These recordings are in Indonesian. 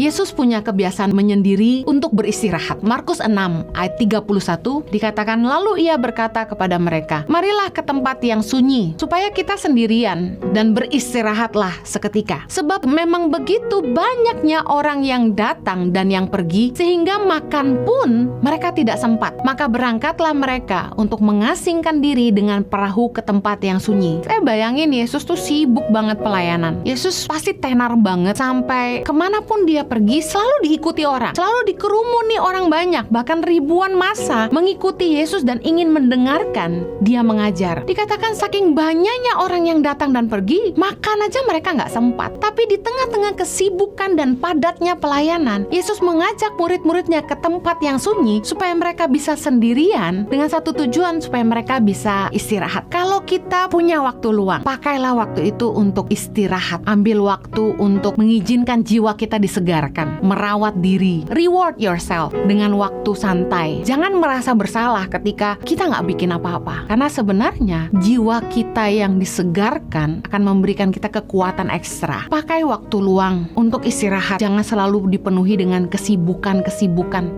Yesus punya kebiasaan menyendiri untuk beristirahat. Markus 6 ayat 31 dikatakan, lalu ia berkata kepada mereka, marilah ke tempat yang sunyi, supaya kita sendirian dan beristirahatlah seketika. Sebab memang begitu banyaknya orang yang datang dan yang pergi, sehingga makan pun mereka tidak sempat. Maka berangkatlah mereka untuk mengasingkan diri dengan perahu ke tempat yang sunyi. Saya bayangin Yesus tuh sibuk banget pelayanan. Yesus pasti tenar banget, sampai kemanapun dia pergi selalu diikuti orang, selalu dikerumuni orang banyak, bahkan ribuan massa mengikuti Yesus dan ingin mendengarkan dia mengajar. Dikatakan saking banyaknya orang yang datang dan pergi, makan aja mereka nggak sempat. Tapi di tengah-tengah kesibukan dan padatnya pelayanan, Yesus mengajak murid-muridnya ke tempat yang sunyi supaya mereka bisa sendirian dengan satu tujuan, supaya mereka bisa istirahat. Kalau kita punya waktu luang, pakailah waktu itu untuk istirahat. Ambil waktu untuk mengizinkan jiwa kita disegarkan, merawat diri. Reward yourself dengan waktu santai. Jangan merasa bersalah ketika kita nggak bikin apa-apa, karena sebenarnya jiwa kita yang disegarkan akan memberikan kita kekuatan ekstra. Pakai waktu luang untuk istirahat. Jangan selalu dipenuhi dengan kesibukan.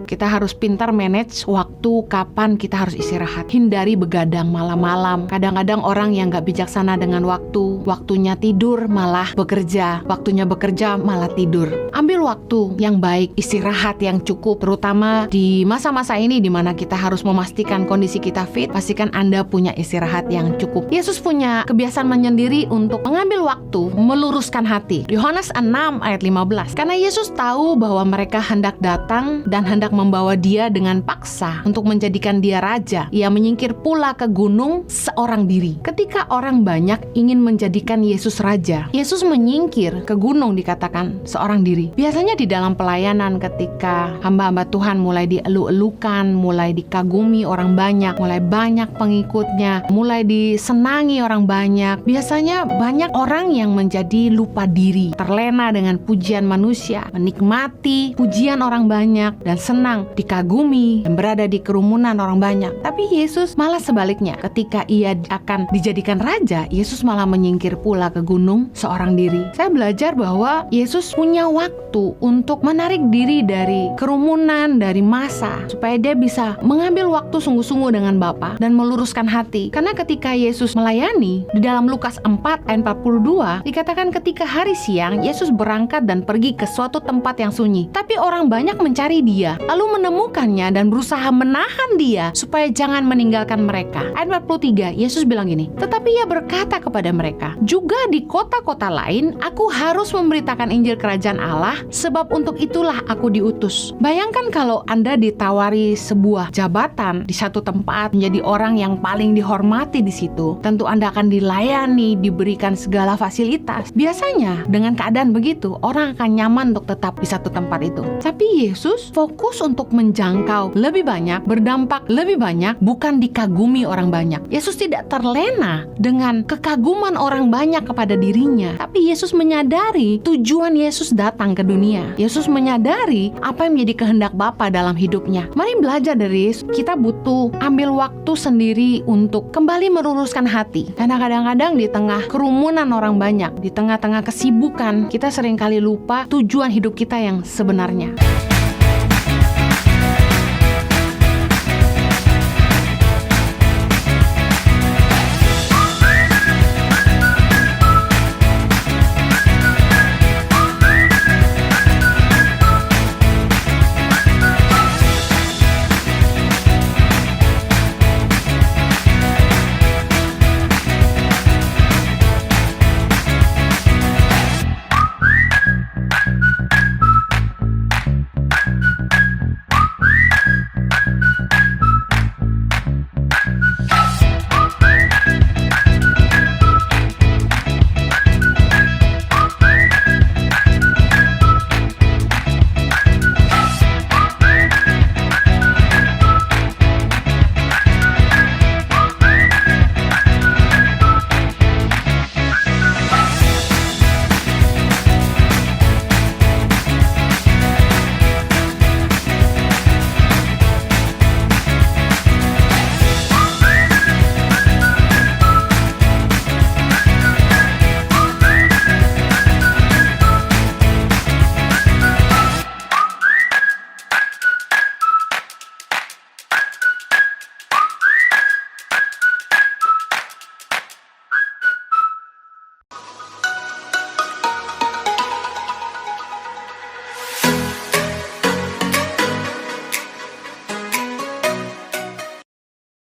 Kita harus pintar manage waktu, kapan kita harus istirahat. Hindari begadang malam-malam. Kadang-kadang orang yang nggak bijaksana dengan waktu, waktunya tidur malah bekerja, waktunya bekerja malah tidur. Ambil waktu yang baik, istirahat yang cukup, terutama di masa-masa ini di mana kita harus memastikan kondisi kita fit. Pastikan Anda punya istirahat yang cukup. Yesus punya kebiasaan menyendiri untuk mengambil waktu meluruskan hati. Yohanes 6 ayat 15. Karena Yesus tahu bahwa mereka hendak datang dan hendak membawa dia dengan paksa untuk menjadikan dia raja, ia menyingkir pula ke gunung seorang diri. Ketika orang banyak ingin menjadikan Yesus raja, Yesus menyingkir ke gunung, dikatakan seorang diri. Biasanya di dalam pelayanan, ketika hamba-hamba Tuhan mulai dielu-elukan, mulai dikagumi orang banyak, mulai banyak pengikutnya, mulai disenangi orang banyak, biasanya banyak orang yang menjadi lupa diri, terlena dengan pujian manusia, menikmati pujian orang banyak dan senang dikagumi dan berada di kerumunan orang banyak. Tapi Yesus malah sebaliknya. Ketika ia akan dijadikan raja, Yesus malah menyingkir pula ke gunung seorang diri. Saya belajar bahwa Yesus punya waktu untuk menarik diri dari kerumunan, dari massa, supaya dia bisa mengambil waktu sungguh-sungguh dengan Bapa dan meluruskan hati. Karena ketika Yesus melayani, di dalam Lukas 4 ayat 42 dikatakan ketika hari siang Yesus berangkat dan pergi ke suatu tempat yang sunyi. Tapi orang banyak mencari dia, lalu menemukannya dan berusaha menahan dia supaya jangan meninggalkan mereka. Ayat 43, Yesus bilang gini, tetapi ia berkata kepada mereka, juga di kota-kota lain aku harus memberitakan Injil Kerajaan Allah, sebab untuk itulah aku diutus. Bayangkan kalau Anda ditawari sebuah jabatan di satu tempat, menjadi orang yang paling dihormati di situ. Tentu Anda akan dilayani, diberikan segala fasilitas. Biasanya dengan keadaan begitu, orang akan nyaman untuk tetap di satu tempat itu. Tapi Yesus fokus untuk menjangkau lebih banyak, berdampak lebih banyak, bukan dikagumi orang banyak. Yesus tidak terlena dengan kekaguman orang banyak kepada dirinya. Tapi Yesus menyadari tujuan Yesus datang ke dunia. Yesus menyadari apa yang menjadi kehendak Bapa dalam hidupnya. Mari belajar dari Yesus. Kita butuh ambil waktu sendiri untuk kembali meluruskan hati. Karena kadang-kadang di tengah kerumunan orang banyak, di tengah-tengah kesibukan, kita seringkali lupa tujuan hidup kita yang sebenarnya.